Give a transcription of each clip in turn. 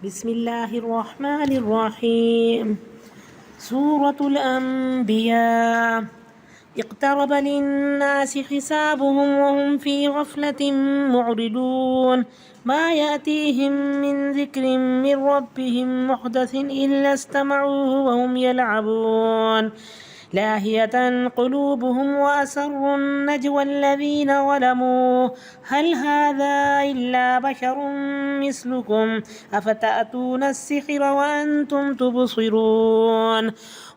بسم الله الرحمن الرحيم. سورة الأنبياء. اقترب للناس حسابهم وهم في غفلة معرضون. ما يأتيهم من ذكر من ربهم محدث إلا استمعوه وهم يلعبون لاهية قلوبهم وأسروا النجوى الذين ظلموا هل هذا إلا بشر مثلكم أفتأتون السحر وأنتم تبصرون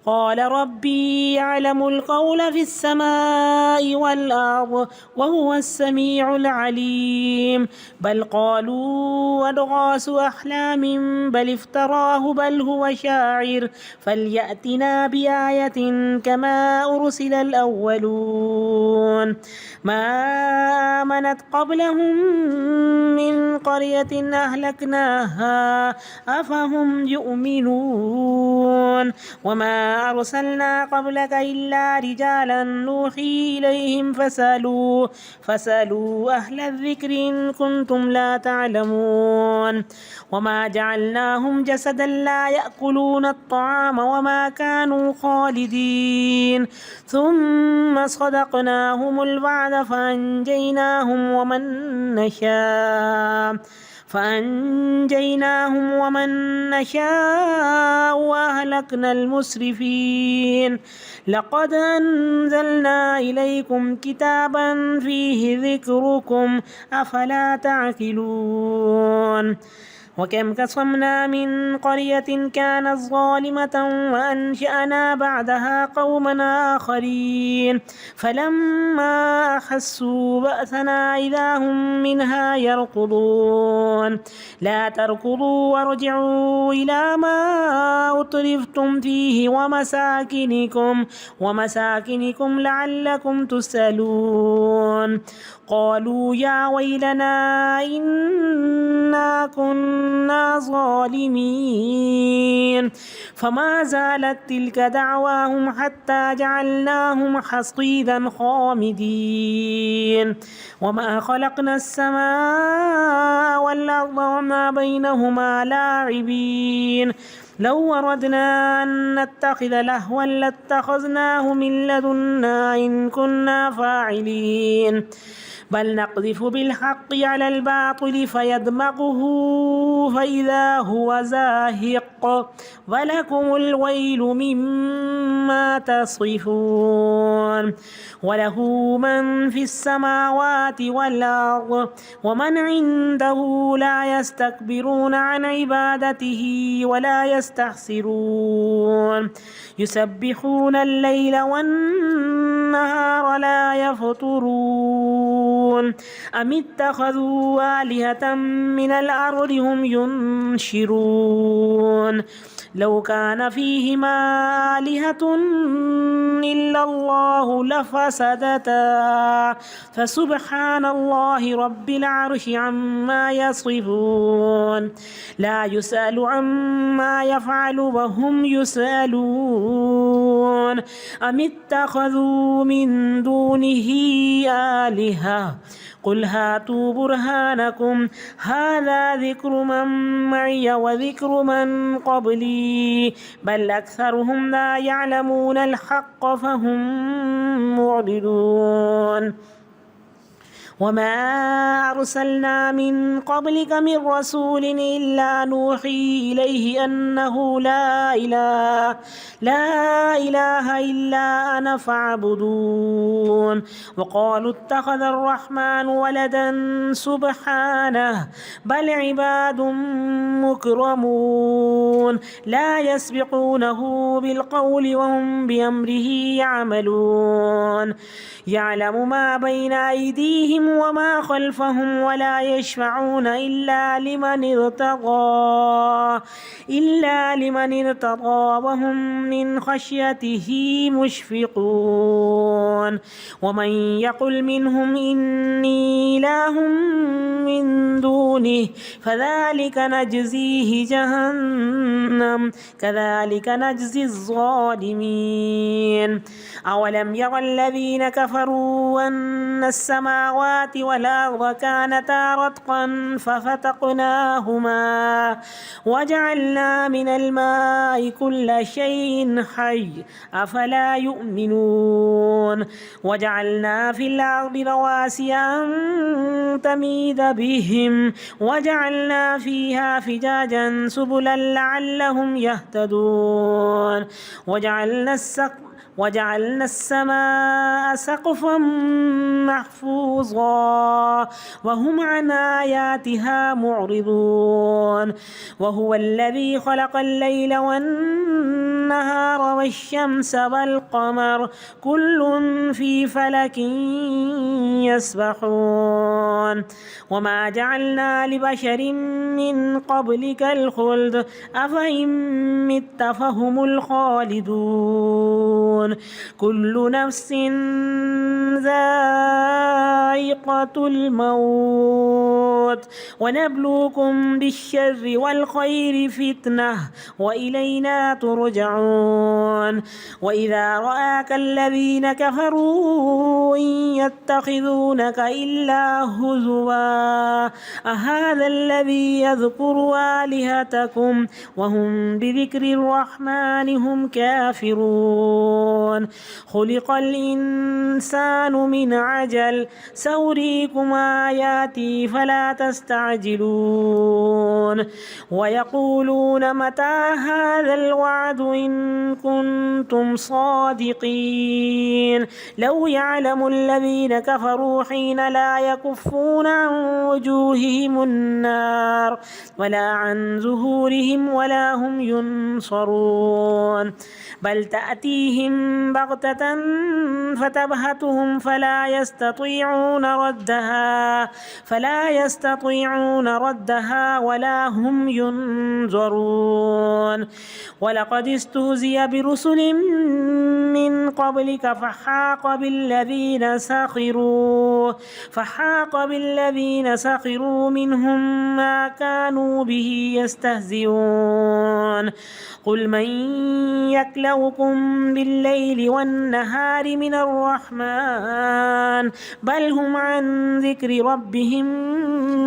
قال ربي يعلم القول في السماء والأرض وهو السميع العليم بل قالوا أضغاث أحلام بل افتراه بل هو شاعر فليأتنا بآية كما أرسل الأولون ما آمنت قبلهم من قرية أهلكناها أفهم يؤمنون وما أرسلنا قبلك إلا رجالا نوحي إليهم فسألوا أهل الذكر إن كنتم لا تعلمون وما جعلناهم جسدا لا يأكلون الطعام وما كانوا خالدين ثم صدقناهم الوعد فأنجيناهم ومن نشاء وأهلكنا المسرفين لقد أنزلنا إليكم كتابا فيه ذكركم أفلا تعقلون وكم قصمنا من قرية كانت ظالمة وأنشأنا بعدها قوما آخرين فلما أحسوا بأسنا إذا هم منها يركضون لا تركضوا وارجعوا إلى ما أترفتم فيه ومساكنكم لعلكم تسألون قالوا يا ويلنا إنا كنا ظالمين فما زالت تلك دعواهم حتى جعلناهم حصيدا خامدين وما خلقنا السماء والأرض وما بينهما لاعبين لو أردنا أن نتخذ لهوا لاتخذناه من لدنا إن كنا فاعلين بل نقذف بالحق على الباطل فيدمغه فإذا هو زاهق ولكم الويل مما تصفون وله من في السماوات والأرض ومن عنده لا يستكبرون عن عبادته ولا يستحسرون يسبحون الليل والنهار لا يفترون أم اتخذوا آلهة من الأرض هم ينشرون لو كان فيهما آلهة إلا الله لفسدتا فسبحان الله رب العرش عما يصفون لا يسأل عما يفعل وهم يسألون أم اتخذوا من دونه آلهة قل هاتوا برهانكم هذا ذكر من معي وذكر من قبلي بل أكثرهم لا يعلمون الحق فهم معرضون وما أرسلنا من قبلك من رسول إلا نوحي إليه أنه لا إله إلا أنا فاعبدون وقالوا اتخذ الرحمن ولدا سبحانه بل عباد مكرمون لا يسبقونه بالقول وهم بأمره يعملون يعلم ما بين أيديهم وما خلفهم ولا يشفعون إلا لمن ارتضى وهم من خشيته مشفقون ومن يقل منهم إني إله من دونه فذلك نجزيه جهنم كذلك نجزي الظالمين أولم ير الذين كفروا أن السماوات السماوات والأرض كانتا رتقا ففتقناهما وجعلنا من الماء كل شيء حي أفلا يؤمنون وجعلنا في الأرض رواسي أن تميد بهم وجعلنا فيها فجاجا سبلا لعلهم يهتدون وجعلنا السماء سقفا محفوظا وهم عن آياتها معرضون وهو الذي خلق الليل والنهار والشمس والقمر كل في فلك يسبحون وما جعلنا لبشر من قبلك الخلد أفإن مت فهم الخالدون كل نفس ذائقة الموت ونبلوكم بالشر والخير فتنة وإلينا ترجعون وإذا رآك الذين كفروا إن يتخذونك إلا هزوا أهذا الذي يذكر آلهتكم وهم بذكر الرحمن هم كافرون خلق الإنسان من عجل سأريكم آياتي فلا تستعجلون ويقولون متى هذا الوعد إن كنتم صادقين لو يعلم الذين كفروا حين لا يكفون عن وجوههم النار ولا عن ظهورهم ولا هم ينصرون بل تأتيهم بغتة فتبهتهم فلا يستطيعون ردها ولا هم ينظرون ولقد استهزئ برسل من قبلك فحاق بالذين سخروا منهم ما كانوا به يستهزئون قل من يكلؤكم بالليل والنهار من الرحمن بل هم عن ذكر ربهم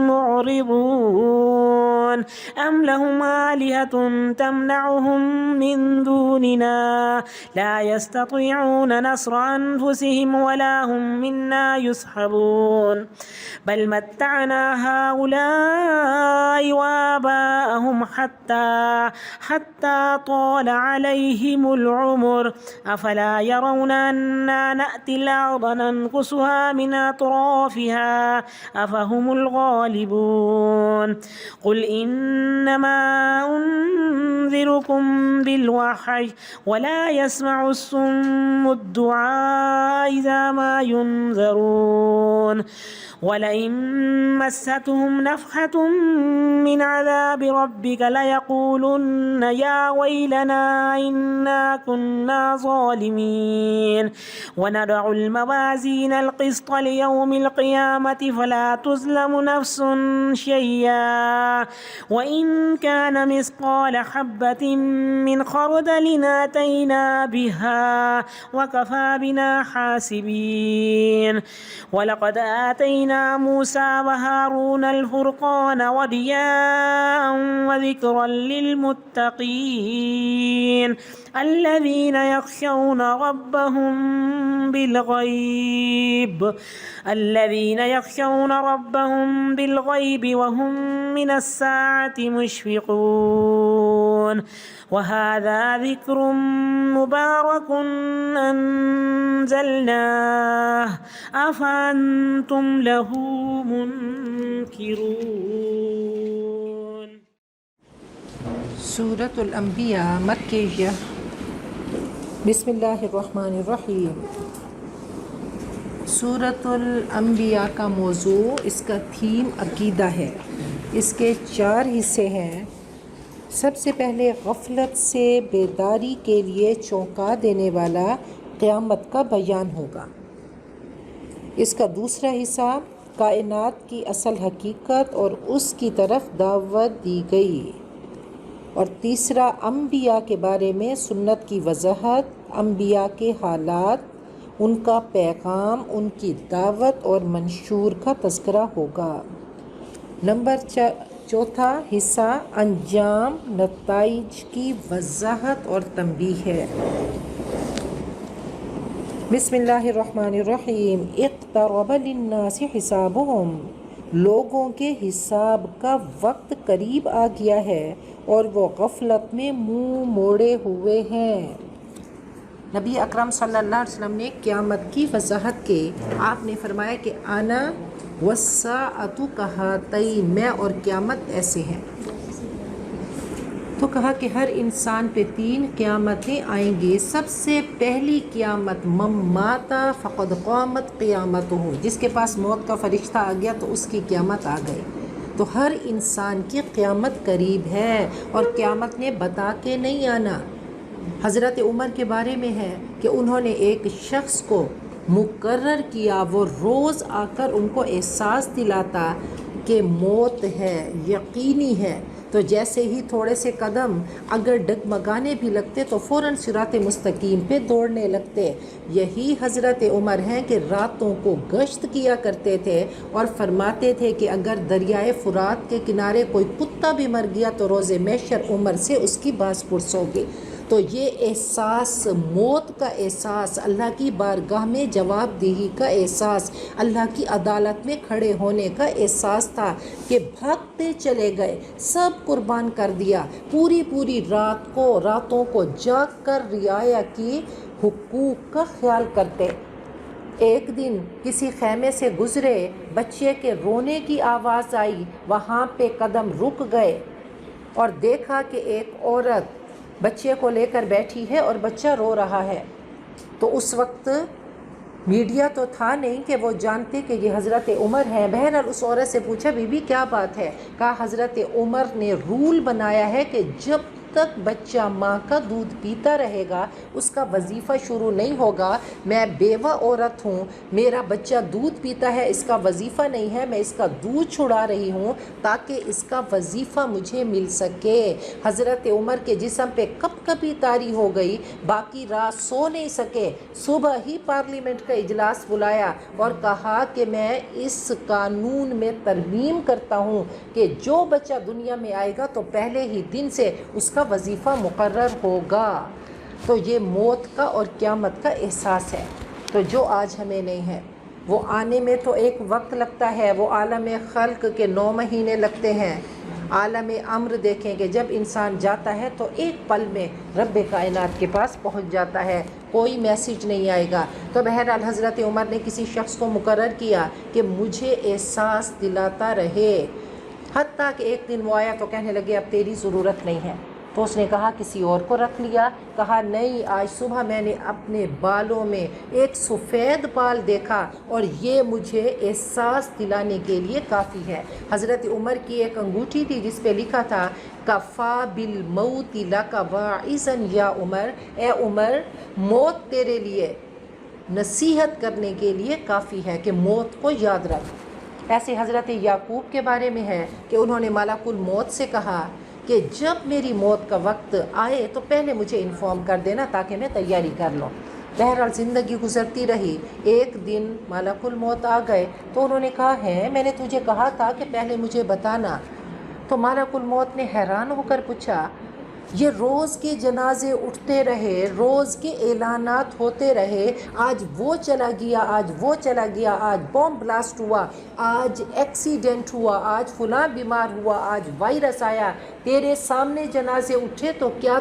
معرضون أم لهم آلهة تمنعهم من دوننا لا يستطيعون نصر أنفسهم ولا هم منا يسحبون بل متعنا هؤلاء وآباءهم حتى طال عليهم العمر أفلا يرون أنا نأتي الأرض ننقصها من أطرافها أفهم الغالبون قل إنما أنذركم بالوحي ولا يسمع الصم الدعاء إذا ما ينذرون ولئن مستهم نفحة من عذاب ربك ليقولن يا ويلنا إنا كنا ظالمين ونضع الموازين القسط ليوم القيامة فلا تظلم نفس شيئا وإن كان مثقال حبة من خردل أتينا بها وكفى بنا حاسبين ولقد آتينا موسى وهارون الفرقان وضياء وذكرا للمتقين الذين يخشون ربهم بالغيب وهم من الساعة مشفقون وهذا ذكر مبارك أنزلناه أفأنتم له منكرون سورة الانبیاء مکیہ بسم اللہ الرحمن الرحیم۔ سورة الانبیاء کا موضوع، اس کا تھیم عقیدہ ہے۔ اس کے 4 حصے ہیں۔ سب سے پہلے غفلت سے بیداری کے لیے چونکا دینے والا قیامت کا بیان ہوگا۔ اس کا دوسرا حصہ کائنات کی اصل حقیقت اور اس کی طرف دعوت دی گئی، اور تیسرا انبیاء کے بارے میں سنت کی وضاحت، انبیاء کے حالات، ان کا پیغام، ان کی دعوت اور منشور کا تذکرہ ہوگا۔ نمبر 4 حصہ انجام، نتائج کی وضاحت اور تنبیہ ہے۔ بسم اللہ الرحمن الرحیم۔ اقترب للناس حسابهم، لوگوں کے حساب کا وقت قریب آ گیا ہے اور وہ غفلت میں منہ موڑے ہوئے ہیں۔ نبی اکرم صلی اللہ علیہ وسلم نے قیامت کی وضاحت کی۔ آپ نے فرمایا کہ انا والساعۃ کہاتین، میں اور قیامت ایسے ہیں۔ تو کہا کہ ہر انسان پہ 3 قیامتیں آئیں گی۔ سب سے پہلی قیامت من مات فقد قامت قیامتہ، جس کے پاس موت کا فرشتہ آ گیا تو اس کی قیامت آ گئی۔ تو ہر انسان کی قیامت قریب ہے اور قیامت نے بتا کے نہیں آنا۔ حضرت عمر کے بارے میں ہے کہ انہوں نے ایک شخص کو مقرر کیا، وہ روز آ کر ان کو احساس دلاتا کہ موت ہے، یقینی ہے۔ تو جیسے ہی تھوڑے سے قدم اگر ڈگمگانے بھی لگتے تو فوراً صراط مستقیم پہ دوڑنے لگتے۔ یہی حضرت عمر ہیں کہ راتوں کو گشت کیا کرتے تھے اور فرماتے تھے کہ اگر دریائے فرات کے کنارے کوئی کتا بھی مر گیا تو روز محشر عمر سے اس کی باز پرس ہوگی۔ تو یہ احساس، موت کا احساس، اللہ کی بارگاہ میں جواب دہی کا احساس، اللہ کی عدالت میں کھڑے ہونے کا احساس تھا کہ بھاگتے چلے گئے، سب قربان کر دیا، پوری راتوں کو جاگ کر رعایا کی حقوق کا خیال کرتے۔ ایک دن کسی خیمے سے گزرے، بچے کے رونے کی آواز آئی، وہاں پہ قدم رک گئے اور دیکھا کہ ایک عورت بچے کو لے کر بیٹھی ہے اور بچہ رو رہا ہے۔ تو اس وقت میڈیا تو تھا نہیں کہ وہ جانتے کہ یہ حضرت عمر ہیں۔ بہرحال اس عورت سے پوچھا بی بی کیا بات ہے؟ کہا حضرت عمر نے رول بنایا ہے کہ جب تک بچہ ماں کا دودھ پیتا رہے گا اس کا وظیفہ شروع نہیں ہوگا۔ میں بیوہ عورت ہوں، میرا بچہ دودھ پیتا ہے، اس کا وظیفہ نہیں ہے، میں اس کا دودھ چھڑا رہی ہوں تاکہ اس کا وظیفہ مجھے مل سکے۔ حضرت عمر کے جسم پہ کپکپی طاری ہو گئی، باقی رات سو نہیں سکے۔ صبح ہی پارلیمنٹ کا اجلاس بلایا اور کہا کہ میں اس قانون میں ترمیم کرتا ہوں کہ جو بچہ دنیا میں آئے گا تو پہلے ہی دن سے اس کا وظیفہ مقرر ہوگا۔ تو یہ موت کا اور قیامت کا احساس ہے، تو جو آج ہمیں نہیں ہے۔ وہ آنے میں تو ایک وقت لگتا ہے، وہ عالم خلق کے 9 مہینے لگتے ہیں۔ عالم امر دیکھیں کہ جب انسان جاتا ہے تو ایک پل میں رب کائنات کے پاس پہنچ جاتا ہے، کوئی میسیج نہیں آئے گا۔ تو بہرحال حضرت عمر نے کسی شخص کو مقرر کیا کہ مجھے احساس دلاتا رہے، حتیٰ کہ ایک دن وہ آیا تو کہنے لگے اب تیری ضرورت نہیں ہے۔ تو اس نے کہا کسی اور کو رکھ لیا، کہا نہیں، آج صبح میں نے اپنے بالوں میں ایک سفید بال دیکھا اور یہ مجھے احساس دلانے کے لیے کافی ہے۔ حضرت عمر کی ایک انگوٹھی تھی جس پہ لکھا تھا کفا بالموت لک واعظا یا عمر، اے عمر موت تیرے لیے نصیحت کرنے کے لیے کافی ہے کہ موت کو یاد رکھ۔ ایسے حضرت یعقوب کے بارے میں ہے کہ انہوں نے ملک الموت سے کہا کہ جب میری موت کا وقت آئے تو پہلے مجھے انفارم کر دینا تاکہ میں تیاری کر لوں۔ بہرحال زندگی گزرتی رہی، ایک دن ملک الموت آ گئے تو انہوں نے کہا ہے میں نے تجھے کہا تھا کہ پہلے مجھے بتانا۔ تو ملک الموت نے حیران ہو کر پوچھا یہ روز کے جنازے اٹھتے رہے، روز کے اعلانات ہوتے رہے، آج وہ چلا گیا، آج وہ چلا گیا، آج بم بلاسٹ ہوا، آج ایکسیڈنٹ ہوا، آج فلاں بیمار ہوا، آج وائرس آیا، تیرے سامنے جنازے اٹھے تو کیا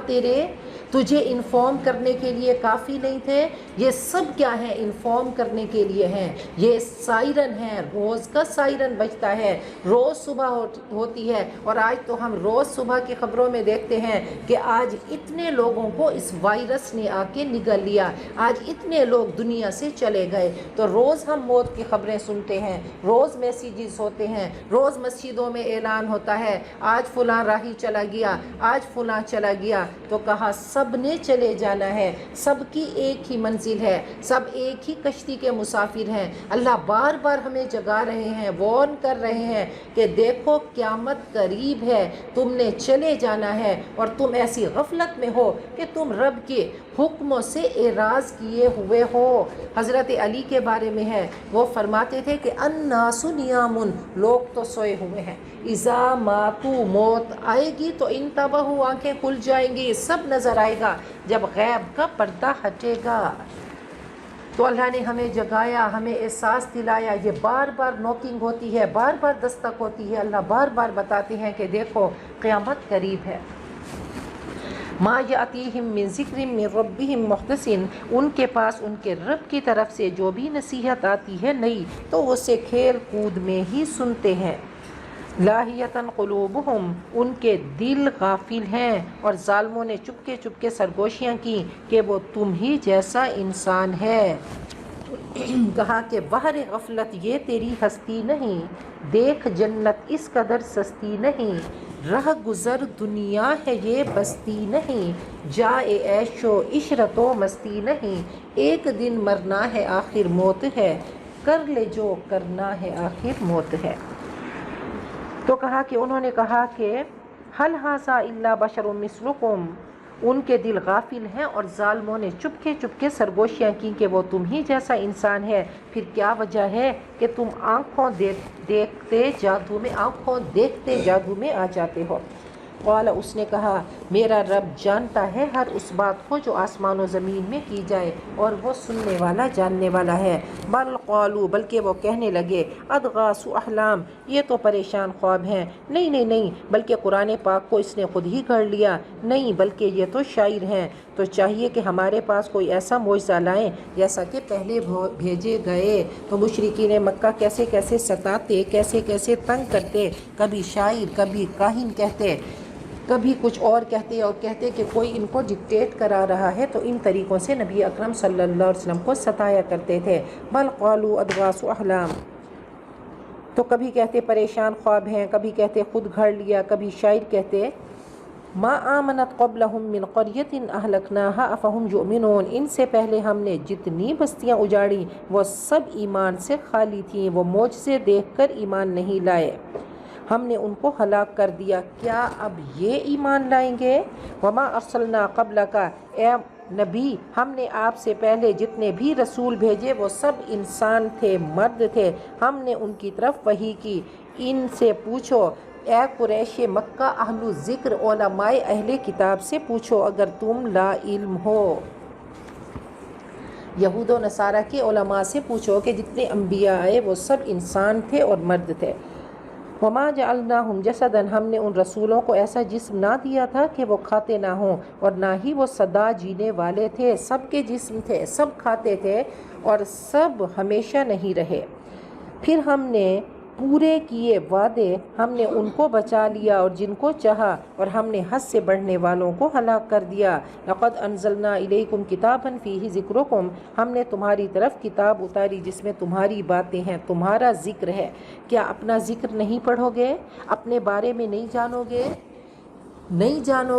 تجھے انفارم کرنے کے لیے کافی نہیں تھے؟ یہ سب کیا ہیں؟ انفارم کرنے کے لیے ہیں۔ یہ سائرن ہے، روز کا سائرن بجتا ہے، روز صبح ہوتی ہے، اور آج تو ہم روز صبح کی خبروں میں دیکھتے ہیں کہ آج اتنے لوگوں کو اس وائرس نے آ کے نگل لیا، آج اتنے لوگ دنیا سے چلے گئے۔ تو روز ہم موت کی خبریں سنتے ہیں، روز میسیجز ہوتے ہیں، روز مسجدوں میں اعلان ہوتا ہے آج فلاں راہی چلا گیا، آج فلاں چلا گیا۔ تو کہا سب نے چلے جانا ہے، سب کی ایک ہی منزل ہے، سب ایک ہی کشتی کے مسافر ہیں۔ اللہ بار بار ہمیں جگا رہے ہیں، وارن کر رہے ہیں کہ دیکھو قیامت قریب ہے، تم نے چلے جانا ہے اور تم ایسی غفلت میں ہو کہ تم رب کے حکموں سے اعراض کیے ہوئے ہو۔ حضرت علی کے بارے میں ہے، وہ فرماتے تھے کہ الناس نیام، لوگ تو سوئے ہوئے ہیں، اذا ماتوا، موت آئے گی تو انتبہوا، آنکھیں کھل جائیں گی، سب نظر آئے گا جب غیب کا پردہ ہٹے گا۔ تو اللہ نے ہمیں جگایا، ہمیں احساس دلایا، یہ بار بار نوکنگ ہوتی ہے، بار بار دستک ہوتی ہے، اللہ بار بار بتاتے ہیں کہ دیکھو قیامت قریب ہے۔ ما یاتیہم من ذکر من ربہم محدث، ان کے پاس ان کے رب کی طرف سے جو بھی نصیحت آتی ہے نئی تو اسے کھیل کود میں ہی سنتے ہیں۔ لاہیتاً قلوبہم، ان کے دل غافل ہیں، اور ظالموں نے چپکے سرگوشیاں کی کہ وہ تم ہی جیسا انسان ہے۔ کہا کہ بہر غفلت یہ تیری ہستی نہیں، دیکھ جنت اس قدر سستی نہیں، رہ گزر دنیا ہے یہ بستی نہیں، جائے عیش و عشرت و مستی نہیں، ایک دن مرنا ہے آخر موت ہے، کر لے جو کرنا ہے آخر موت ہے۔ تو کہا کہ انہوں نے کہا کہ حل ھذا الا بشر مثلکم، ان کے دل غافل ہیں اور ظالموں نے چپکے سرگوشیاں کی کہ وہ تم ہی جیسا انسان ہے۔ پھر کیا وجہ ہے کہ تم آنکھوں دیکھتے جادو میں آ جاتے ہو؟ قال، اس نے کہا میرا رب جانتا ہے ہر اس بات کو جو آسمان و زمین میں کی جائے، اور وہ سننے والا جاننے والا ہے۔ بل قالوا، بلکہ وہ کہنے لگے اضغاث احلام، یہ تو پریشان خواب ہیں، نہیں بلکہ قرآن پاک کو اس نے خود ہی گھڑ لیا، نہیں بلکہ یہ تو شاعر ہیں۔ تو چاہیے کہ ہمارے پاس کوئی ایسا معجزہ لائیں جیسا کہ پہلے بھیجے گئے۔ تو مشرکین مکہ کیسے ستاتے، کیسے تنگ کرتے، کبھی شاعر، کبھی کاہن کہتے، کبھی کچھ اور کہتے، اور کہتے کہ کوئی ان کو ڈکٹیٹ کرا رہا ہے، تو ان طریقوں سے نبی اکرم صلی اللہ علیہ وسلم کو ستایا کرتے تھے۔ بل قالوا اضغاث احلام، تو کبھی کہتے پریشان خواب ہیں، کبھی کہتے خود گھڑ لیا، کبھی شاعر کہتے ما آمنت قبلہم من قریۃ اہلکناہا افہم یؤمنون، ان سے پہلے ہم نے جتنی بستیاں اجاڑی وہ سب ایمان سے خالی تھیں، وہ معجزے دیکھ کر ایمان نہیں لائے، ہم نے ان کو ہلاک کر دیا، کیا اب یہ ایمان لائیں گے؟ وما ارسلنا قبلک، اے نبی ہم نے آپ سے پہلے جتنے بھی رسول بھیجے وہ سب انسان تھے، مرد تھے، ہم نے ان کی طرف وحی کی۔ ان سے پوچھو اے قریش مکہ، اہل ذکر علماء اہل کتاب سے پوچھو اگر تم لا علم ہو، یہود و نصارہ کے علماء سے پوچھو کہ جتنے انبیاء آئے وہ سب انسان تھے اور مرد تھے۔ وما جعلناہم جسدا، ہم نے ان رسولوں کو ایسا جسم نہ دیا تھا کہ وہ کھاتے نہ ہوں، اور نہ ہی وہ سدا جینے والے تھے، سب کے جسم تھے، سب کھاتے تھے اور سب ہمیشہ نہیں رہے۔ پھر ہم نے پورے کیے وعدے، ہم نے ان کو بچا لیا اور جن کو چاہا، اور ہم نے حد سے بڑھنے والوں کو ہلاک کر دیا۔ لقد انزلنا الیکم کتابا فیہ ذکرکم، ہم نے تمہاری طرف کتاب اتاری جس میں تمہاری باتیں ہیں، تمہارا ذکر ہے۔ کیا اپنا ذکر نہیں پڑھو گے؟ اپنے بارے میں نہیں جانو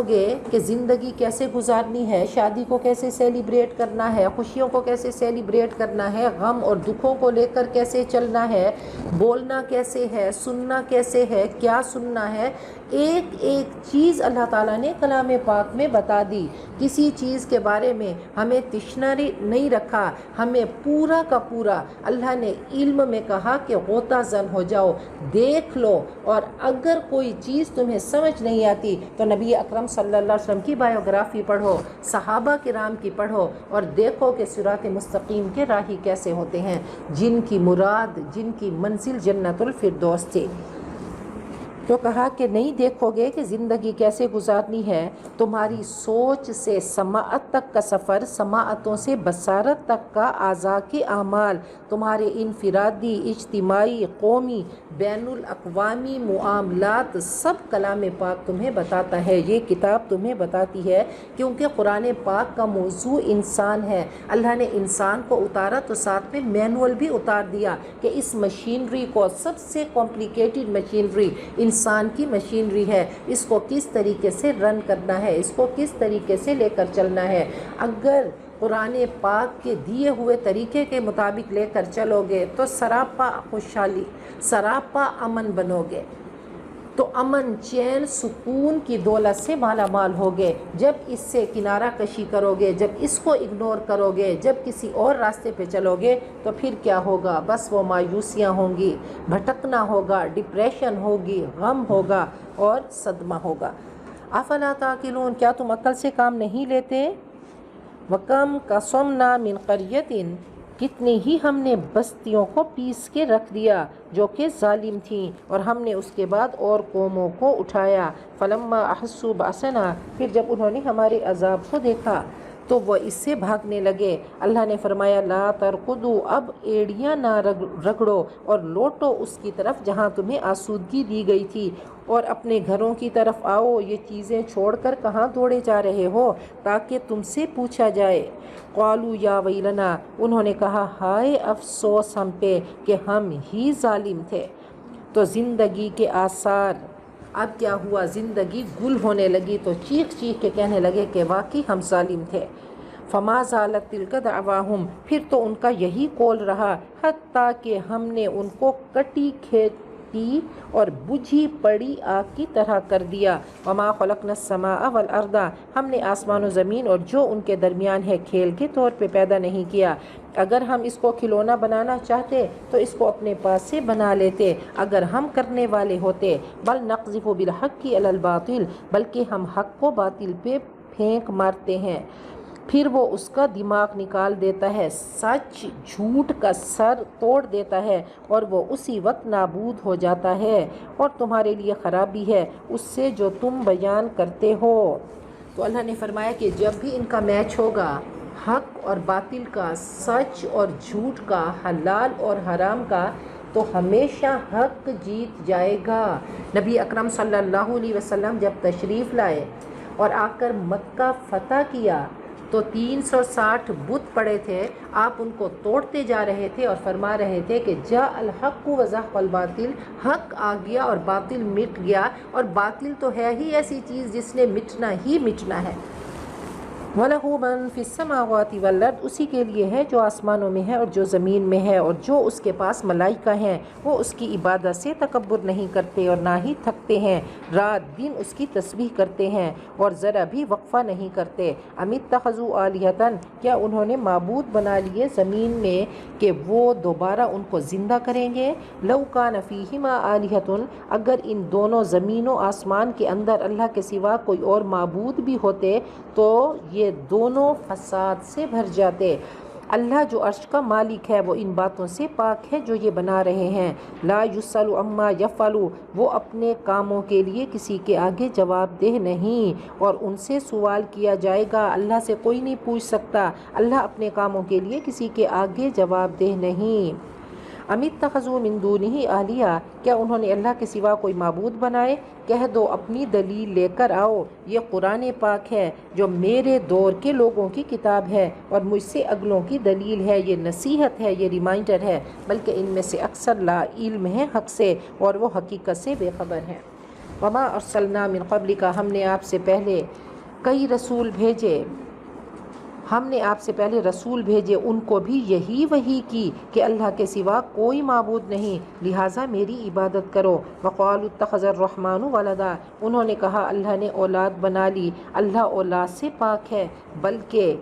گے کہ زندگی کیسے گزارنی ہے، شادی کو کیسے سیلیبریٹ کرنا ہے، خوشیوں کو کیسے سیلیبریٹ کرنا ہے، غم اور دکھوں کو لے کر کیسے چلنا ہے، بولنا کیسے ہے، سننا کیسے ہے، کیا سننا ہے، ایک ایک چیز اللہ تعالیٰ نے کلام پاک میں بتا دی۔ کسی چیز کے بارے میں ہمیں تشناری نہیں رکھا، ہمیں پورا کا پورا اللہ نے علم میں کہا کہ غوطہ زن ہو جاؤ، دیکھ لو، اور اگر کوئی چیز تمہیں سمجھ نہیں آتی تو نبی اکرم صلی اللہ علیہ وسلم کی بایوگرافی پڑھو، صحابہ کرام کی پڑھو، اور دیکھو کہ صراط مستقیم کے راہی کیسے ہوتے ہیں، جن کی مراد، جن کی منزل جنت الفردوس تھی۔ تو کہا کہ نہیں دیکھو گے کہ زندگی کیسے گزارنی ہے، تمہاری سوچ سے سماعت تک کا سفر، سماعتوں سے بصارت تک کا اعضاء کے اعمال، تمہارے انفرادی، اجتماعی، قومی، بین الاقوامی معاملات، سب کلام پاک تمہیں بتاتا ہے، یہ کتاب تمہیں بتاتی ہے، کیونکہ قرآن پاک کا موضوع انسان ہے۔ اللہ نے انسان کو اتارا تو ساتھ میں مینول بھی اتار دیا کہ اس مشینری کو، سب سے کمپلیکیٹڈ مشینری انسان کی مشینری ہے، اس کو کس طریقے سے رن کرنا ہے، اس کو کس طریقے سے لے کر چلنا ہے۔ اگر قرآن پاک کے دیے ہوئے طریقے کے مطابق لے کر چلو گے تو سراپا خوشحالی، سراپا امن بنو گے۔ تو امن چین سکون کی دولت سے مالا مال ہوگے. جب اس سے کنارہ کشی کرو گے، جب اس کو اگنور کرو گے، جب کسی اور راستے پہ چلو گے تو پھر کیا ہوگا؟ بس وہ مایوسیاں ہوں گی، بھٹکنا ہوگا، ڈپریشن ہوگی، غم ہوگا اور صدمہ ہوگا. افلا تعقلون، کیا تم عقل سے کام نہیں لیتے؟ وَكَمْ قَصَمْنَا مِنْ قَرْيَةٍ، کتنے ہی ہم نے بستیوں کو پیس کے رکھ دیا جو کہ ظالم تھیں، اور ہم نے اس کے بعد اور قوموں کو اٹھایا. فَلَمَّا أَحَسُّوا بَأْسَنَا، پھر جب انہوں نے ہمارے عذاب کو دیکھا تو وہ اس سے بھاگنے لگے. اللہ نے فرمایا لا ترقدوا، اب ایڑیاں نہ رگڑو اور لوٹو اس کی طرف جہاں تمہیں آسودگی دی گئی تھی، اور اپنے گھروں کی طرف آؤ. یہ چیزیں چھوڑ کر کہاں دوڑے جا رہے ہو تاکہ تم سے پوچھا جائے. قالوا یا ویلنا، انہوں نے کہا ہائے افسوس ہم پہ کہ ہم ہی ظالم تھے. تو زندگی کے آثار، اب کیا ہوا؟ زندگی گل ہونے لگی تو چیخ چیخ کے کہنے لگے کہ واقعی ہم ظالم تھے. فما زالت تلک دعواہم، پھر تو ان کا یہی قول رہا حتیٰ کہ ہم نے ان کو کٹی کھیتی اور بجھی پڑی آگ کی طرح کر دیا. وما خلقنا السماء والارض، ہم نے آسمان و زمین اور جو ان کے درمیان ہے کھیل کے طور پہ پیدا نہیں کیا. اگر ہم اس کو کھلونا بنانا چاہتے تو اس کو اپنے پاس سے بنا لیتے اگر ہم کرنے والے ہوتے. بل نقذف بالحق علی الباطل، بلکہ ہم حق کو باطل پہ پھینک مارتے ہیں، پھر وہ اس کا دماغ نکال دیتا ہے، سچ جھوٹ کا سر توڑ دیتا ہے اور وہ اسی وقت نابود ہو جاتا ہے. اور تمہارے لیے خرابی ہے اس سے جو تم بیان کرتے ہو. تو اللہ نے فرمایا کہ جب بھی ان کا میچ ہوگا حق اور باطل کا، سچ اور جھوٹ کا، حلال اور حرام کا، تو ہمیشہ حق جیت جائے گا. نبی اکرم صلی اللہ علیہ وسلم جب تشریف لائے اور آ کر مکہ فتح کیا تو 360 بت پڑے تھے، آپ ان کو توڑتے جا رہے تھے اور فرما رہے تھے کہ جاء الحق وزهق الباطل، حق آ گیا اور باطل مٹ گیا. اور باطل تو ہے ہی ایسی چیز جس نے مٹنا ہی مٹنا ہے. وَلَهُ مَن فِي السَّمَاوَاتِ وَالْأَرْضِ، اسی کے لیے ہے جو آسمانوں میں ہے اور جو زمین میں ہے، اور جو اس کے پاس ملائکہ ہیں وہ اس کی عبادت سے تکبر نہیں کرتے اور نہ ہی تھکتے ہیں، رات دن اس کی تسبیح کرتے ہیں اور ذرا بھی وقفہ نہیں کرتے. ام اتخذوا آلہۃ، کیا انہوں نے معبود بنا لیے زمین میں کہ وہ دوبارہ ان کو زندہ کریں گے. لو کان فیہما آلہۃ، اگر ان دونوں زمین و آسمان کے اندر اللہ کے سوا کوئی اور معبود بھی ہوتے تو یہ دونوں فساد سے بھر جاتے. اللہ جو عرش کا مالک ہے وہ ان باتوں سے پاک ہے جو یہ بنا رہے ہیں. لا یسأل عما یفعل، وہ اپنے کاموں کے لیے کسی کے آگے جواب دہ نہیں اور ان سے سوال کیا جائے گا. اللہ سے کوئی نہیں پوچھ سکتا، اللہ اپنے کاموں کے لیے کسی کے آگے جواب دہ نہیں. ام اتخذوا من دونہ آلیہ، کیا انہوں نے اللہ کے سوا کوئی معبود بنائے. کہہ دو اپنی دلیل لے کر آؤ. یہ قرآن پاک ہے جو میرے دور کے لوگوں کی کتاب ہے اور مجھ سے اگلوں کی دلیل ہے. یہ نصیحت ہے، یہ ریمائنڈر ہے، بلکہ ان میں سے اکثر لا علم ہے حق سے اور وہ حقیقت سے بے خبر ہیں. وما ارسلنا من قبلک، ہم نے آپ سے پہلے کئی رسول بھیجے، ہم نے آپ سے پہلے رسول بھیجے، ان کو بھی یہی وحی کی کہ اللہ کے سوا کوئی معبود نہیں، لہٰذا میری عبادت کرو. وقالوا اتخذ الرحمن ولدا، انہوں نے کہا اللہ نے اولاد بنا لی. اللہ اولاد سے پاک ہے، بلکہ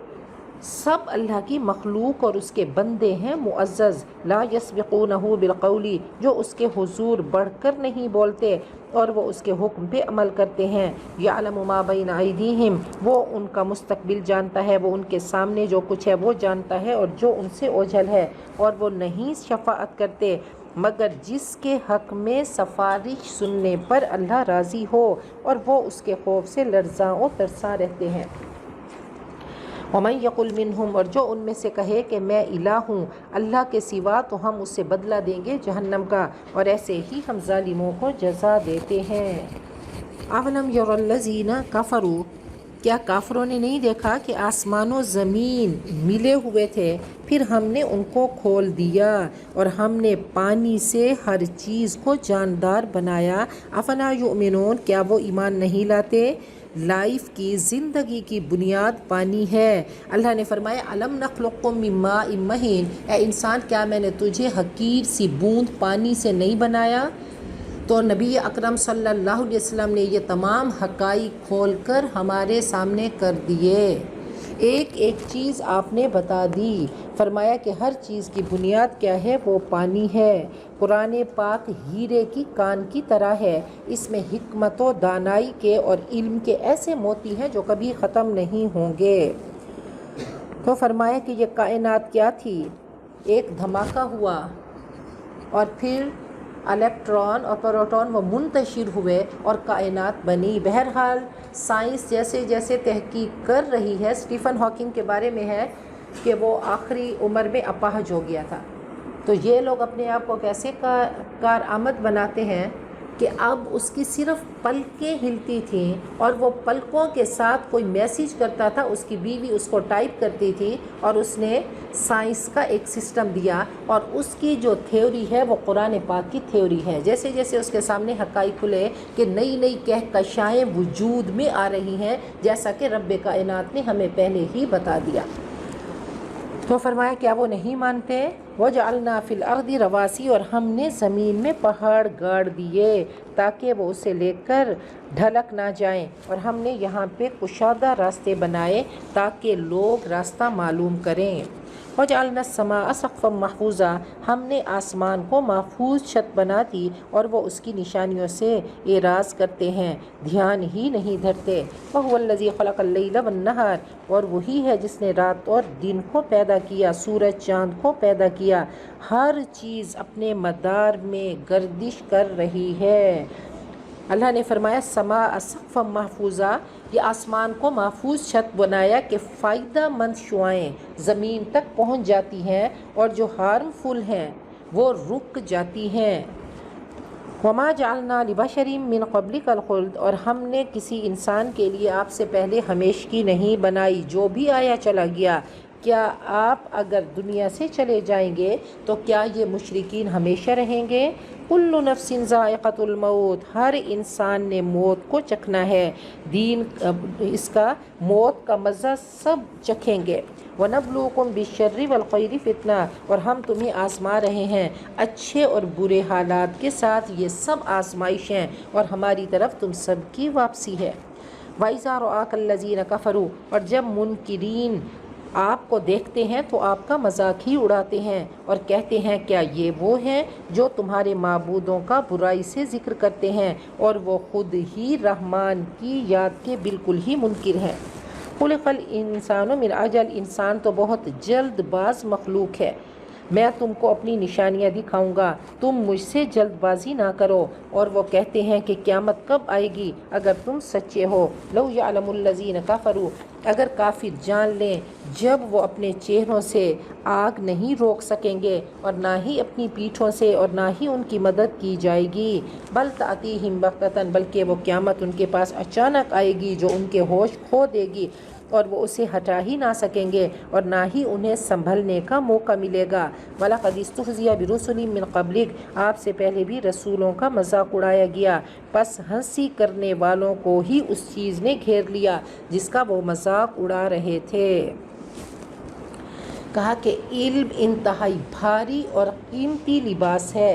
سب اللہ کی مخلوق اور اس کے بندے ہیں معزز. لا یسبقونہ بالقول، جو اس کے حضور بڑھ کر نہیں بولتے اور وہ اس کے حکم پہ عمل کرتے ہیں. یعلم ما بین ایدیہم، وہ ان کا مستقبل جانتا ہے، وہ ان کے سامنے جو کچھ ہے وہ جانتا ہے اور جو ان سے اوجھل ہے. اور وہ نہیں شفاعت کرتے مگر جس کے حق میں سفارش سننے پر اللہ راضی ہو اور وہ اس کے خوف سے لرزاں و ترساں رہتے ہیں. ومن یقل منہم، اور جو ان میں سے کہے کہ میں الہ ہوں اللہ کے سوا تو ہم اس سے بدلہ دیں گے جہنم کا، اور ایسے ہی ہم ظالموں کو جزا دیتے ہیں. اولم یر الذین کفروا، کیا کافروں نے نہیں دیکھا کہ آسمان و زمین ملے ہوئے تھے، پھر ہم نے ان کو کھول دیا اور ہم نے پانی سے ہر چیز کو جاندار بنایا. افلا یؤمنون، کیا وہ ایمان نہیں لاتے. لائف کی، زندگی کی بنیاد پانی ہے. اللہ نے فرمایا الم نخلقکم من ماء مہین، اے انسان کیا میں نے تجھے حقیر سی بوند پانی سے نہیں بنایا. تو نبی اکرم صلی اللہ علیہ وسلم نے یہ تمام حقائق کھول کر ہمارے سامنے کر دیے، ایک ایک چیز آپ نے بتا دی۔ فرمایا کہ ہر چیز کی بنیاد کیا ہے؟ وہ پانی ہے۔ قرآن پاک ہیرے کی کان کی طرح ہے، اس میں حکمت و دانائی کے اور علم کے ایسے موتی ہیں جو کبھی ختم نہیں ہوں گے۔ تو فرمایا کہ یہ کائنات کیا تھی؟ ایک دھماکہ ہوا اور پھر الیکٹران اور پروٹون وہ منتشر ہوئے اور کائنات بنی۔ بہرحال سائنس جیسے جیسے تحقیق کر رہی ہے، اسٹیفن ہاکنگ کے بارے میں ہے کہ وہ آخری عمر میں اپاہج ہو گیا تھا، تو یہ لوگ اپنے آپ کو کیسے کارآمد بناتے ہیں کہ اب اس کی صرف پلکیں ہلتی تھیں اور وہ پلکوں کے ساتھ کوئی میسیج کرتا تھا، اس کی بیوی اس کو ٹائپ کرتی تھی اور اس نے سائنس کا ایک سسٹم دیا، اور اس کی جو تھیوری ہے وہ قرآن پاک کی تھیوری ہے۔ جیسے جیسے اس کے سامنے حقائق کھلے کہ نئی نئی کہکشائیں وجود میں آ رہی ہیں، جیسا کہ رب کائنات نے ہمیں پہلے ہی بتا دیا۔ تو فرمایا کیا وہ نہیں مانتے؟ وَجَعَلْنَا فِي الْأَرْضِ رَوَاسِيَ، اور ہم نے زمین میں پہاڑ گاڑ دیے تاکہ وہ اسے لے کر ڈھلک نہ جائیں، اور ہم نے یہاں پہ کشادہ راستے بنائے تاکہ لوگ راستہ معلوم کریں۔ وَجَعَلْنَا السَّمَاءَ سَقْفًا مَحْفُوظًا، ہم نے آسمان کو محفوظ چھت بنا دی اور وہ اس کی نشانیوں سے اعراض کرتے ہیں، دھیان ہی نہیں دھرتے۔ وَهُوَ الَّذِي خَلَقَ اللَّيْلَ وَالنَّهَارَ، اور وہی ہے جس نے رات اور دن کو پیدا کیا، سورج چاند کو پیدا کیا، ہر چیز اپنے مدار میں گردش کر رہی ہے۔ اللہ نے فرمایا سماء سقفا محفوظا، یہ آسمان کو محفوظ چھت بنایا کہ فائدہ مند شعائیں زمین تک پہنچ جاتی ہیں اور جو ہارمفل ہیں وہ رک جاتی ہیں۔ وما جعلنا لبشر من قبلک الخلد، اور ہم نے کسی انسان کے لیے آپ سے پہلے ہمیشگی نہیں بنائی، جو بھی آیا چلا گیا۔ کیا آپ اگر دنیا سے چلے جائیں گے تو کیا یہ مشرکین ہمیشہ رہیں گے؟ کل نفس ذائقۃ الموت، ہر انسان نے موت کو چکھنا ہے، دین اس کا موت کا مزہ سب چکھیں گے۔ وَنَبْلُوكُمْ بِالشَّرِّ وَالْخَيْرِ فِتْنَةً، اور ہم تمہیں آزما رہے ہیں اچھے اور برے حالات کے ساتھ، یہ سب آزمائش ہیں اور ہماری طرف تم سب کی واپسی ہے۔ وَإِذَا رَآكَ الَّذِينَ كَفَرُوا، اور جب منکرین آپ کو دیکھتے ہیں تو آپ کا مذاق ہی اڑاتے ہیں اور کہتے ہیں کیا یہ وہ ہیں جو تمہارے معبودوں کا برائی سے ذکر کرتے ہیں اور وہ خود ہی رحمان کی یاد کے بالکل ہی منکر ہیں۔ خلق الانسان من عجل، انسان تو بہت جلد باز مخلوق ہے، میں تم کو اپنی نشانیاں دکھاؤں گا، تم مجھ سے جلد بازی نہ کرو۔ اور وہ کہتے ہیں کہ قیامت کب آئے گی اگر تم سچے ہو۔ لو یعلم الذین کفروا، اگر کافر جان لیں جب وہ اپنے چہروں سے آگ نہیں روک سکیں گے اور نہ ہی اپنی پیٹھوں سے اور نہ ہی ان کی مدد کی جائے گی۔ بل تأتیہم بغتۃ، بلکہ وہ قیامت ان کے پاس اچانک آئے گی جو ان کے ہوش کھو دے گی اور وہ اسے ہٹا ہی نہ سکیں گے اور نہ ہی انہیں سنبھلنے کا موقع ملے گا۔ وَلَقَدِ اسْتُهْزِئَ بِرُسُلٍ مِّن قَبْلِكَ، آپ سے پہلے بھی رسولوں کا مذاق اڑایا گیا، پس ہنسی کرنے والوں کو ہی اس چیز نے گھیر لیا جس کا وہ مذاق اڑا رہے تھے۔ کہا کہ علم انتہائی بھاری اور قیمتی لباس ہے،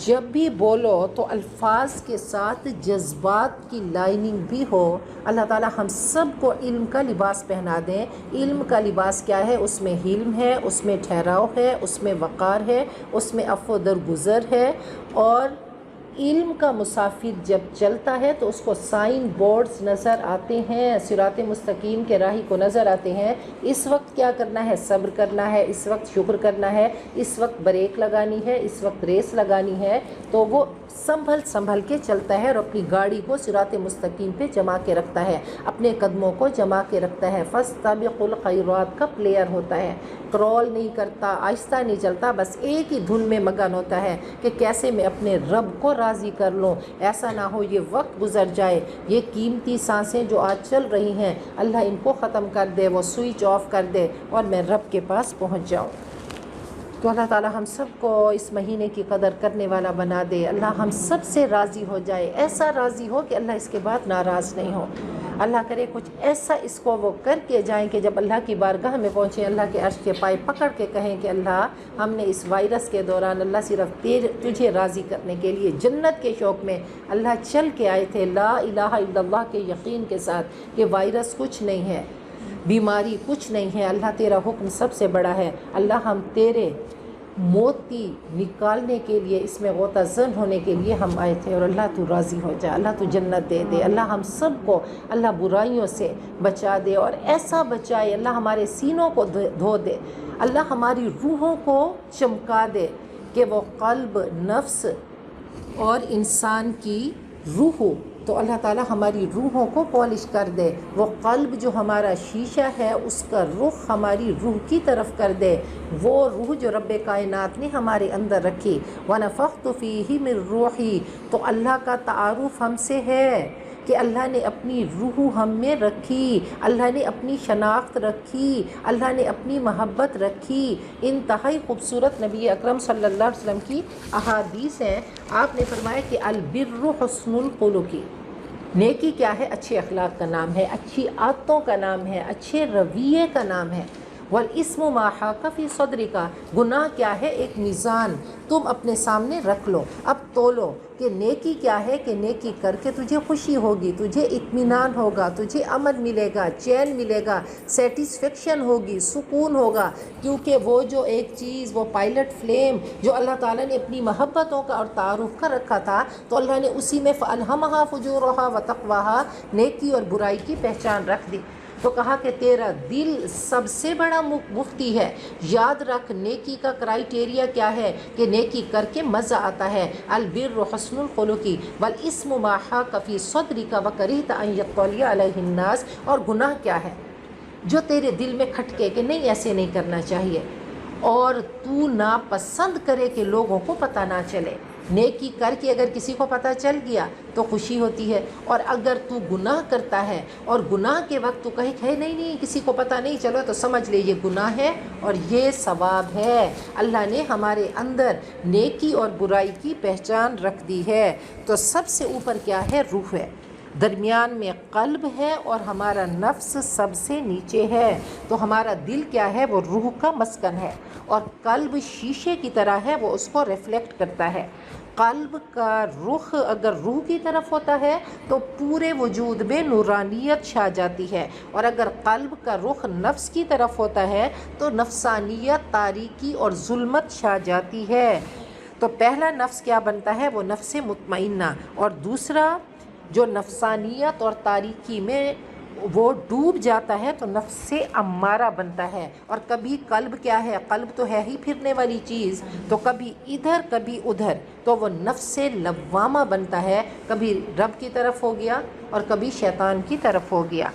جب بھی بولو تو الفاظ کے ساتھ جذبات کی لائننگ بھی ہو۔ اللہ تعالیٰ ہم سب کو علم کا لباس پہنا دیں۔ علم کا لباس کیا ہے؟ اس میں حلم ہے، اس میں ٹھہراؤ ہے، اس میں وقار ہے، اس میں عفو درگزر ہے، اور علم کا مسافر جب چلتا ہے تو اس کو سائن بورڈز نظر آتے ہیں، صراط مستقیم کے راہی کو نظر آتے ہیں۔ اس وقت کیا کرنا ہے؟ صبر کرنا ہے، اس وقت شکر کرنا ہے، اس وقت بریک لگانی ہے، اس وقت ریس لگانی ہے، تو وہ سنبھل کے چلتا ہے اور اپنی گاڑی کو صراط مستقیم پہ جما کے رکھتا ہے، اپنے قدموں کو جما کے رکھتا ہے۔ فاستبقوا الخیرات کا پلیئر ہوتا ہے، کرول نہیں کرتا، آہستہ نہیں چلتا، بس ایک ہی دھن میں مگن ہوتا ہے کہ کیسے میں اپنے رب کو راضی کر لوں، ایسا نہ ہو یہ وقت گزر جائے، یہ قیمتی سانسیں جو آج چل رہی ہیں اللہ ان کو ختم کر دے، وہ سوئچ آف کر دے اور میں رب کے پاس پہنچ جاؤں۔ تو اللہ تعالیٰ ہم سب کو اس مہینے کی قدر کرنے والا بنا دے، اللہ ہم سب سے راضی ہو جائے، ایسا راضی ہو کہ اللہ اس کے بعد ناراض نہیں ہو۔ اللہ کرے کچھ ایسا اس کو وہ کر کے جائیں کہ جب اللہ کی بارگاہ میں پہنچیں اللہ کے عرش کے پائے پکڑ کے کہیں کہ اللہ ہم نے اس وائرس کے دوران اللہ صرف تجھے راضی کرنے کے لیے جنت کے شوق میں اللہ چل کے آئے تھے، لا الہ الا اللہ کے یقین کے ساتھ کہ وائرس کچھ نہیں ہے، بیماری کچھ نہیں ہے، اللہ تیرا حکم سب سے بڑا ہے، اللہ ہم تیرے موتی نکالنے کے لیے اس میں غوطہ زن ہونے کے لیے ہم آئے تھے، اور اللہ تو راضی ہو جا، اللہ تو جنت دے دے، اللہ ہم سب کو اللہ برائیوں سے بچا دے اور ایسا بچائے، اللہ ہمارے سینوں کو دھو دے، اللہ ہماری روحوں کو چمکا دے کہ وہ قلب، نفس اور انسان کی روح، تو اللہ تعالیٰ ہماری روحوں کو پالش کر دے، وہ قلب جو ہمارا شیشہ ہے اس کا رخ ہماری روح کی طرف کر دے، وہ روح جو رب کائنات نے ہمارے اندر رکھی، وَنَفَخْتُ فِيهِ مِن رُوحِي، تو اللہ کا تعارف ہم سے ہے کہ اللہ نے اپنی روح ہم میں رکھی، اللہ نے اپنی شناخت رکھی، اللہ نے اپنی محبت رکھی۔ انتہائی خوبصورت نبی اکرم صلی اللہ علیہ وسلم کی احادیث ہیں، آپ نے فرمایا کہ البر حسن الخلق، نیکی کیا ہے؟ اچھے اخلاق کا نام ہے، اچھی عادتوں کا نام ہے، اچھے رویے کا نام ہے۔ والاسم ما حاک فی صدرک، گناہ کیا ہے؟ ایک میزان تم اپنے سامنے رکھ لو، اب تولو کہ نیکی کیا ہے، کہ نیکی کر کے تجھے خوشی ہوگی، تجھے اطمینان ہوگا، تجھے امن ملے گا، چین ملے گا، سیٹسفیکشن ہوگی، سکون ہوگا، کیونکہ وہ جو ایک چیز، وہ پائلٹ فلیم جو اللہ تعالیٰ نے اپنی محبتوں کا اور تعارف کا رکھا تھا، تو اللہ نے اسی میں فَأَلْهَمَهَا فُجُورَهَا وَتَقْوَاهَا، نیکی اور برائی کی پہچان رکھ دی۔ تو کہا کہ تیرا دل سب سے بڑا مفتی ہے، یاد رکھ نیکی کا کرائیٹیریا کیا ہے کہ نیکی کر کے مزہ آتا ہے، البر حسن الخلق والاسم ما حاک فی صدرک وکرہت ان یطلع علیہ الناس، اور گناہ کیا ہے جو تیرے دل میں کھٹکے کہ نہیں ایسے نہیں کرنا چاہیے، اور تو ناپسند کرے کہ لوگوں کو پتہ نہ چلے۔ نیکی کر کے اگر کسی کو پتہ چل گیا تو خوشی ہوتی ہے، اور اگر تو گناہ کرتا ہے اور گناہ کے وقت تو کہے کہ نہیں کسی کو پتہ نہیں چلو، تو سمجھ لے یہ گناہ ہے اور یہ ثواب ہے۔ اللہ نے ہمارے اندر نیکی اور برائی کی پہچان رکھ دی ہے۔ تو سب سے اوپر کیا ہے؟ روح ہے، درمیان میں قلب ہے، اور ہمارا نفس سب سے نیچے ہے۔ تو ہمارا دل کیا ہے؟ وہ روح کا مسکن ہے، اور قلب شیشے کی طرح ہے، وہ اس کو ریفلیکٹ کرتا ہے۔ قلب کا رخ اگر روح کی طرف ہوتا ہے تو پورے وجود میں نورانیت چھا جاتی ہے، اور اگر قلب کا رخ نفس کی طرف ہوتا ہے تو نفسانیت، تاریکی اور ظلمت چھا جاتی ہے۔ تو پہلا نفس کیا بنتا ہے؟ وہ نفس مطمئنہ، اور دوسرا جو نفسانیت اور تاریکی میں وہ ڈوب جاتا ہے تو نفس امارہ بنتا ہے۔ اور کبھی قلب کیا ہے؟ قلب تو ہے ہی پھرنے والی چیز، تو کبھی ادھر کبھی ادھر، تو وہ نفس لوامہ بنتا ہے، کبھی رب کی طرف ہو گیا اور کبھی شیطان کی طرف ہو گیا۔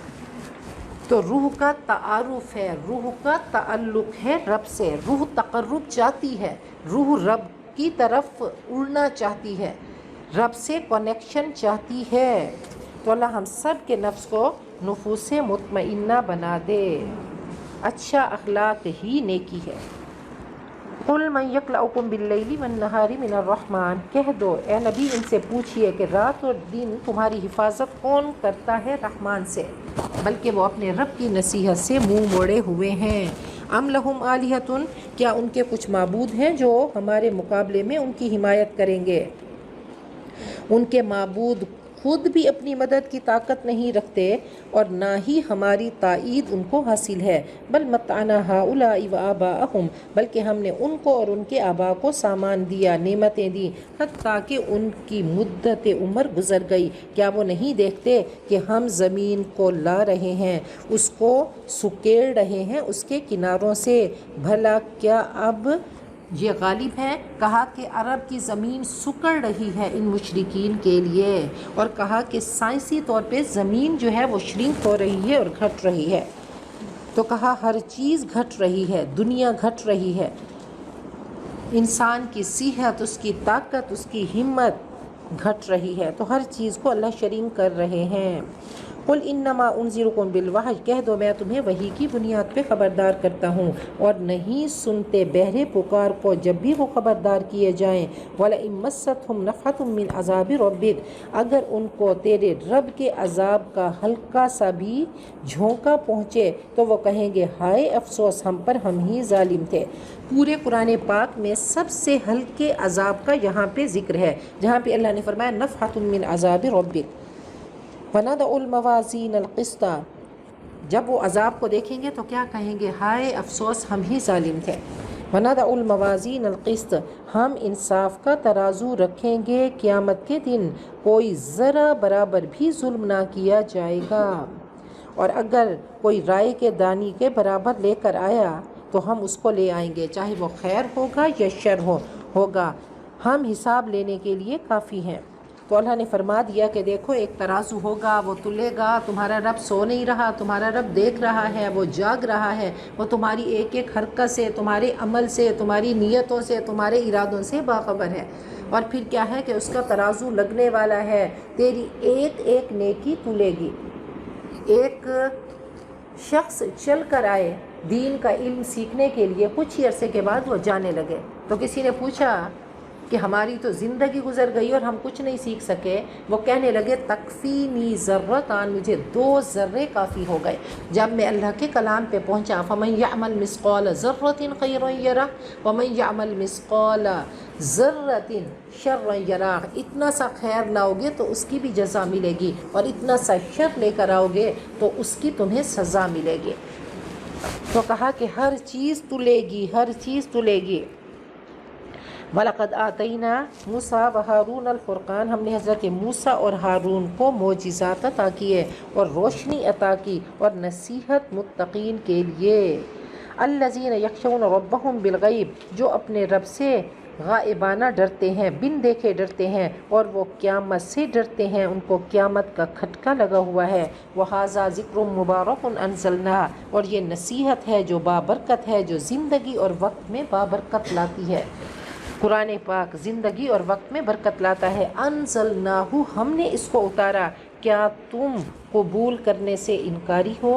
تو روح کا تعارف ہے، روح کا تعلق ہے رب سے، روح تقرب چاہتی ہے، روح رب کی طرف اڑنا چاہتی ہے، رب سے کنیکشن چاہتی ہے۔ تو اللہ ہم سب کے نفس کو نفوس مطمئنہ بنا دے۔ اچھا اخلاق ہی نیکی ہے۔ قُلْ مَنْ يَكْلَؤُكُمْ بِاللَّيْلِ وَالنَّهَارِ مِنَ الرَّحْمَنِ، کہہ دو اے نبی ان سے پوچھئے کہ رات اور دن تمہاری حفاظت کون کرتا ہے رحمان سے، بلکہ وہ اپنے رب کی نصیحت سے منہ موڑے ہوئے ہیں۔ ام لہم آلہۃ، کیا ان کے کچھ معبود ہیں جو ہمارے مقابلے میں ان کی حمایت کریں گے؟ ان کے معبود خود بھی اپنی مدد کی طاقت نہیں رکھتے اور نہ ہی ہماری تائید ان کو حاصل ہے۔ بل متعنا ہؤلاء وآباءہم، بلکہ ہم نے ان کو اور ان کے آباء کو سامان دیا، نعمتیں دی، حتیٰ کہ ان کی مدت عمر گزر گئی۔ کیا وہ نہیں دیکھتے کہ ہم زمین کو لا رہے ہیں، اس کو سکیڑ رہے ہیں اس کے کناروں سے؟ بھلا کیا اب یہ غالب ہے؟ کہا کہ عرب کی زمین سکڑ رہی ہے ان مشرکین کے لیے، اور کہا کہ سائنسی طور پہ زمین جو ہے وہ شرنک ہو رہی ہے اور گھٹ رہی ہے۔ تو کہا ہر چیز گھٹ رہی ہے، دنیا گھٹ رہی ہے، انسان کی صحت، اس کی طاقت، اس کی ہمت گھٹ رہی ہے، تو ہر چیز کو اللہ شرنک کر رہے ہیں۔ قل انما انذرکم بالوحی، کہہ دو میں تمہیں وحی کی بنیاد پہ خبردار کرتا ہوں، اور نہیں سنتے بہرے پکار کو جب بھی وہ خبردار کیے جائیں۔ وَلَئِن مَسَّتْهُمْ نَفْحَةٌ مِّنْ عَذَابِ رَبِّكَ، اگر ان کو تیرے رب کے عذاب کا ہلکا سا بھی جھونکا پہنچے تو وہ کہیں گے ہائے افسوس ہم پر، ہم ہی ظالم تھے۔ پورے قرآن پاک میں سب سے ہلکے عذاب کا یہاں پہ ذکر ہے، جہاں پہ اللہ نے فرمایا نفحۃ من عذاب ربک وَنَضَعُ الْمَوَازِينَ الْقِسْطَ، جب وہ عذاب کو دیکھیں گے تو کیا کہیں گے، ہائے افسوس ہم ہی ظالم تھے۔ وَنَضَعُ الْمَوَازِينَ الْقِسْطَ، ہم انصاف کا ترازو رکھیں گے قیامت کے دن، کوئی ذرا برابر بھی ظلم نہ کیا جائے گا، اور اگر کوئی رائے کے دانی کے برابر لے کر آیا تو ہم اس کو لے آئیں گے، چاہے وہ خیر ہوگا یا شر ہوگا، ہم حساب لینے کے لیے کافی ہیں۔ تو اللہ نے فرما دیا کہ دیکھو ایک ترازو ہوگا، وہ تلے گا، تمہارا رب سو نہیں رہا، تمہارا رب دیکھ رہا ہے، وہ جاگ رہا ہے، وہ تمہاری ایک ایک حرکت سے، تمہارے عمل سے، تمہاری نیتوں سے، تمہارے ارادوں سے باخبر ہے۔ اور پھر کیا ہے کہ اس کا ترازو لگنے والا ہے، تیری ایک ایک نیکی تلے گی۔ ایک شخص چل کر آئے دین کا علم سیکھنے کے لیے، کچھ ہی عرصے کے بعد وہ جانے لگے، تو کسی نے پوچھا کہ ہماری تو زندگی گزر گئی اور ہم کچھ نہیں سیکھ سکے، وہ کہنے لگے تکفینی ذرتان، مجھے 2 ذرے کافی ہو گئے۔ جب میں اللہ کے کلام پہ پہنچا فمن یعمل مثقال ذرۃ خیرا یرہ ومن یعمل مثقال ذرۃ شرا یرہ، اتنا سا خیر لاؤ گے تو اس کی بھی جزا ملے گی، اور اتنا سا شر لے کر آؤ گے تو اس کی تمہیں سزا ملے گی۔ تو کہا کہ ہر چیز تلے گی، ہر چیز تلے گی۔ وَلَقَدْ آتَيْنَا مُوسَىٰ وَهَارُونَ الْفُرْقَانَ، ہم نے حضرت موسیٰ اور ہارون کو معجزات عطا کیے اور روشنی عطا کی اور نصیحت متقین کے لیے۔ الَّذِينَ يَخْشَوْنَ رَبَّهُمْ بِالْغَيْبِ، جو اپنے رب سے غائبانہ ڈرتے ہیں، بن دیکھے ڈرتے ہیں، اور وہ قیامت سے ڈرتے ہیں، ان کو قیامت کا کھٹکا لگا ہوا ہے۔ وَهَٰذَا ذِكْرٌ مُبَارَكٌ أَنزَلْنَاهُ، اور یہ نصیحت ہے جو بابرکت ہے، جو زندگی اور وقت میں بابرکت لاتی ہے۔ قرآن پاک زندگی اور وقت میں برکت لاتا ہے۔ انزلناہ، ہم نے اس کو اتارا، کیا تم قبول کرنے سے انکاری ہو؟